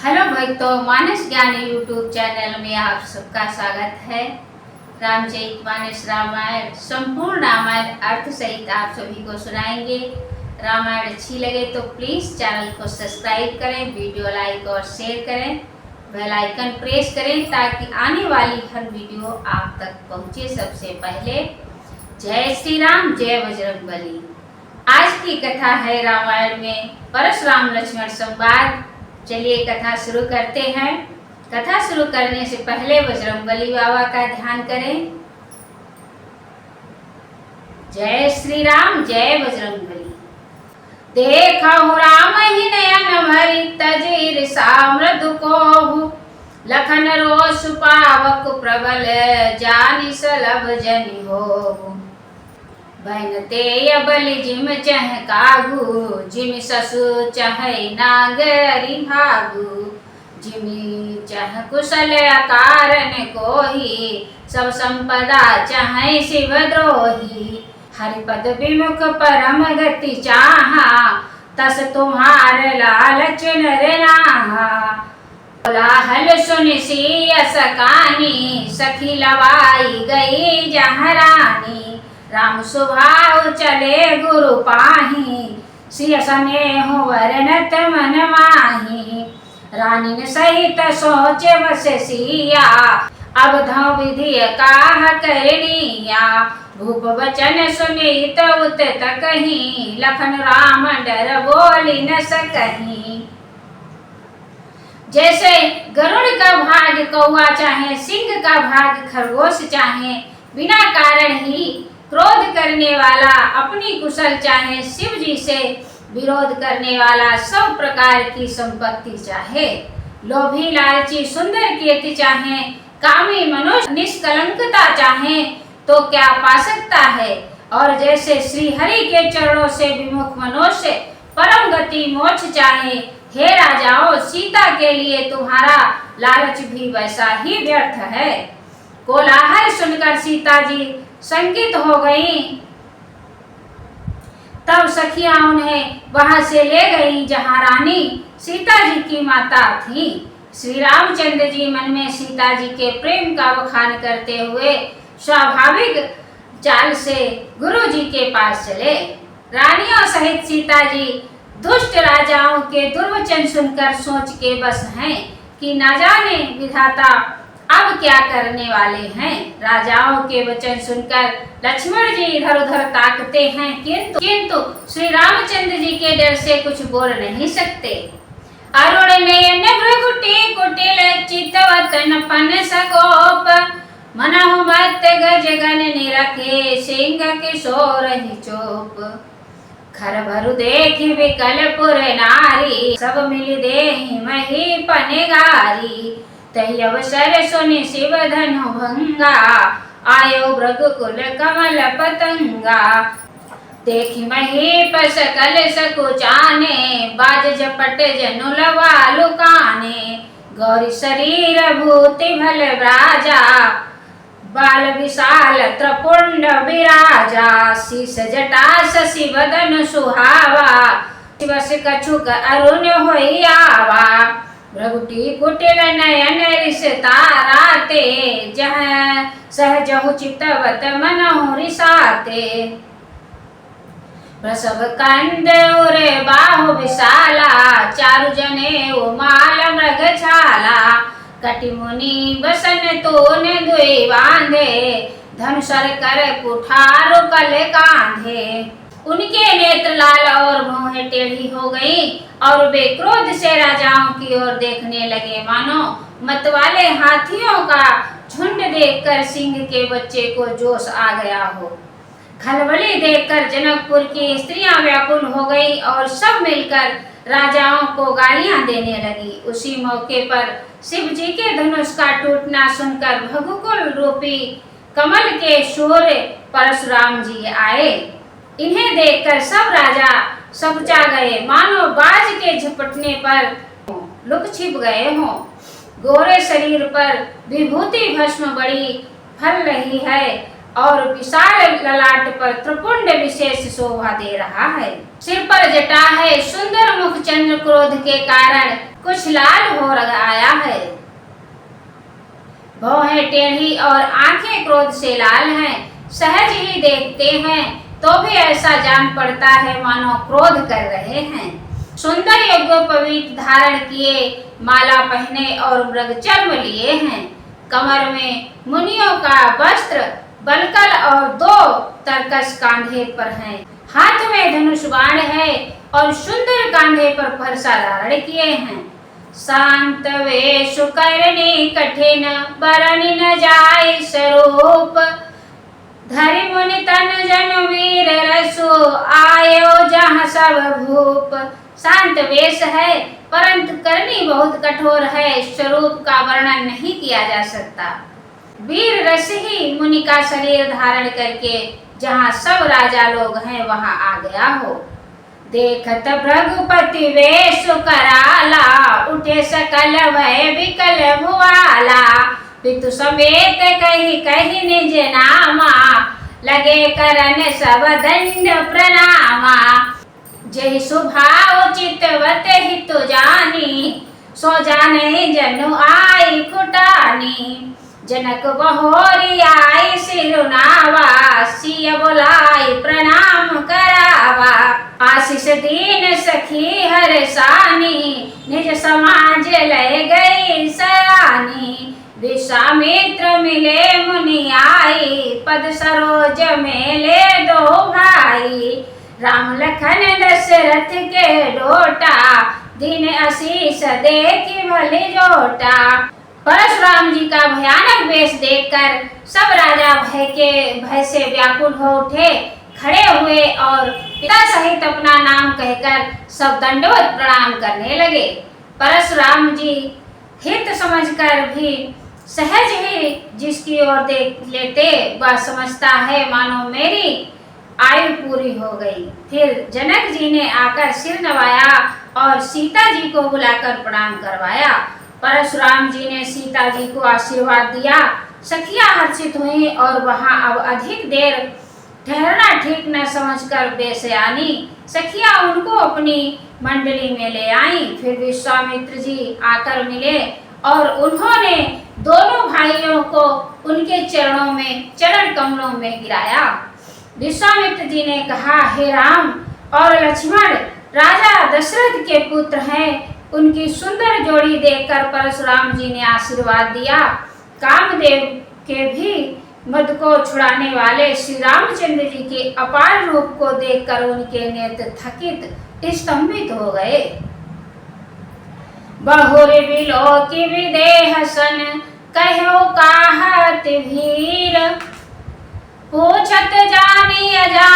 Hello भक्तों, मानस ज्ञानी YouTube channel में आप सबका स्वागत है। रामचरित मानस रामायण संपूर्ण रामायण अर्थ सहित आप सभी को सुनाएंगे। रामायण अच्छी लगे तो प्लीज़ चैनल को सब्सक्राइब करें, वीडियो लाइक और शेयर करें, बेल आइकन प्रेस करें ताकि आने वाली हर वीडियो आप तक पहुंचे सबसे पहले। जय श्री राम, जय बजरंगबली। आज की कथा है रामायण में परशुराम लक्ष्मण संवाद। चलिए कथा शुरू करते हैं। कथा शुरू करने से पहले बजरंगबली बाबा का ध्यान करें। जय श्री राम, जय बजरंगबली। देखहु राम ही नयन भरि तजिर सामृदु कोहु, लखन रोष पावक प्रबल जानि सलभ जनि होहु। बनते बलि जिम चह कागु, जिम ससु चहै नागरि भागु। जिमि चह कुशल अकारन कोहि, सब संपदा चहै शिव द्रोही। हरिपद विमुख परम गति चाहा, तस तुम्हार लालच नर नाहा। कोलाहल सुनि सिय सकानी, सखी लवाई गई जहाँ रानी। राम स्वभाव चले गुरु पाही, सिय स्नेह वर्णत मन माही। रानीन सहित सोच बस सिया, अब धौ विधि काह करनिया। भूप वचन सुनित उत तकहि, लखन राम डर बोली न सकहि। जैसे गरुड़ का भाग कौआ चाहे, सिंह का भाग खरगोश चाहे, बिना कारण ही क्रोध करने वाला, अपनी कुशल चाहे, शिव जी से विरोध करने वाला, सब प्रकार की संपत्ति चाहे, लोभी लालची सुंदर कीर्ति चाहे, कामी मनुष्य निष्कलंकता चाहे तो क्या पा सकता है। और जैसे श्री हरि के चरणों से विमुख मनुष्य परम गति मोक्ष चाहे, हे राजाओं, सीता के लिए तुम्हारा लालच भी वैसा ही व्यर्थ है। कोलाहल सुनकर सीता जी शंकित हो गई। तब सखियां उन्हें वहां से ले गई जहां रानी सीता जी की माता थी। श्री रामचंद्र जी मन में सीता जी के प्रेम का बखान करते हुए स्वाभाविक चाल से गुरु जी के पास चले। रानियों सहित सीता जी दुष्ट राजाओं के दुर्वचन सुनकर सोच के बस हैं कि न जाने विधाता अब क्या करने वाले हैं। राजाओं के वचन सुनकर लक्ष्मण जी इधर उधर ताकते हैं, किंतु श्री रामचंद्र जी के डर से कुछ बोल नहीं सकते। अरुण नयन भृगुटी कुटिल चितवतन पन सगोप, मनहु मत गज गन निरखे, सिंह किशोर ही चोप। खर भरु देखि विकल पुर नारी, सब मिल देहि मही पनगारी। तहि अवसर सुनि शिव धनु भंगा, आयो मृगकुल कमल पतंगा। देखि महीप सकल सकुचाने, बाज झपट जनु लवा लुकाने। गौरी शरीर भूति भल राजा, बाल विशाल त्रपुंड विराजा। शीस जटा शशि वदन सुहावा, शिवस कछुक अरुण होई आवा। भृगुटी कुटिल नयन रिस ताराते, जहाँ सहजहु चितवत मनहु रिसाते। प्रसव कंद उरे बाहु विशाला, चारु जने उमाल मृग छाला। कटि मुनि बसन तोन दुई बांधे, धनुषर कर कुठार कल कांधे। उनके नेत्र लाल और मुँह टेढ़ी हो गई और वे क्रोध से राजाओं की ओर देखने लगे, मानो मतवाले हाथियों का झुंड देखकर सिंह के बच्चे को जोश आ गया हो। खलबली देखकर जनकपुर की स्त्रियां व्याकुल हो गई और सब मिलकर राजाओं को गालियां देने लगी। उसी मौके पर शिव जी के धनुष का टूटना सुनकर भगुकुल रूपी कमल के सूर्य परशुराम जी आए। इन्हें देखकर सब राजा सबचा गए, मानो बाज के झपटने पर लुक छिप गए हों। गोरे शरीर पर विभूति भस्म बड़ी फल रही है और विशाल ललाट पर त्रिपुंड विशेष शोभा दे रहा है। सिर पर जटा है, सुंदर मुख चंद्र क्रोध के कारण कुछ लाल हो आया है। भौहें टेढ़ी और आंखें क्रोध से लाल हैं। सहज ही देखते हैं तो भी ऐसा जान पड़ता है मानो क्रोध कर रहे हैं। सुंदर यज्ञोपवीत धारण किए, माला पहने और मृग चर्म लिए हैं। कमर में मुनियों का वस्त्र, बलकल और 2 तरकस कांधे पर हैं। हाथ में धनुष बाण है और सुंदर कांधे पर फरसा धारण किए हैं। शांत वेश करनी कठिन, बरनि न जाय स्वरूप। धरि मुनि तन जन वीर रसु, आयो जहाँ सब भूप। शांत वेश है परंतु करनी बहुत कठोर है, स्वरूप का वर्णन नहीं किया जा सकता। वीर रस ही मुनि का शरीर धारण करके जहाँ सब राजा लोग हैं वहां आ गया हो। देखत भृगुपति वेश कराला, उठे सकल भय विकल भुआला। पितु समेत कही कही निज नामा, लगे करन सब दंड प्रणामा। जहि स्वभाव चितवत हितु जानी, सो जाने जनु आई फुटानी। जनक बहोरी आई सिरुनावा, सिय बोलाई प्रणाम करावा। आशीष दीन सखी हरसानी, निज समाज लय गई सरानी। विश्वामित्र मिले मुनि आई, पद सरोज मेले 2 भाई। राम लखन दशरथ के डोटा, दीन आशीष देखी भली जोटा। परशुराम जी का भयानक वेश देखकर सब राजा भय से व्याकुल हो उठे, खड़े हुए और पिता सहित अपना नाम कहकर सब दंडवत प्रणाम करने लगे। परशुराम जी हित समझकर भी सहज ही जिसकी ओर देख लेते वह समझता है मानो मेरी आयु पूरी हो गई। फिर जनक जी ने आकर सिर नवाया और सीता जी को बुलाकर प्रणाम करवाया। परशुराम जी ने सीता जी को आशीर्वाद दिया। सखियां हर्षित हुई और वहां अब अधिक देर ठहरना ठीक न समझकर बेसयानी सखियां उनको अपनी मंडली में ले आईं। फिर विश्वामित्र जी आकर मिले और उन्होंने दोनों भाइयों को उनके चरण कमलों में गिराया। विश्वामित्र जी ने कहा, हे राम और लक्ष्मण, राजा दशरथ के पुत्र हैं। उनकी सुंदर जोड़ी देखकर परशुराम जी ने आशीर्वाद दिया। कामदेव के भी मद को छुड़ाने वाले श्री रामचंद्र जी के अपार रूप को देखकर उनके नेत्र थकित स्तंभित हो गए। बहुर बिलोकि विदेह सन, कहो काहत भीर। पूछत जानी अजान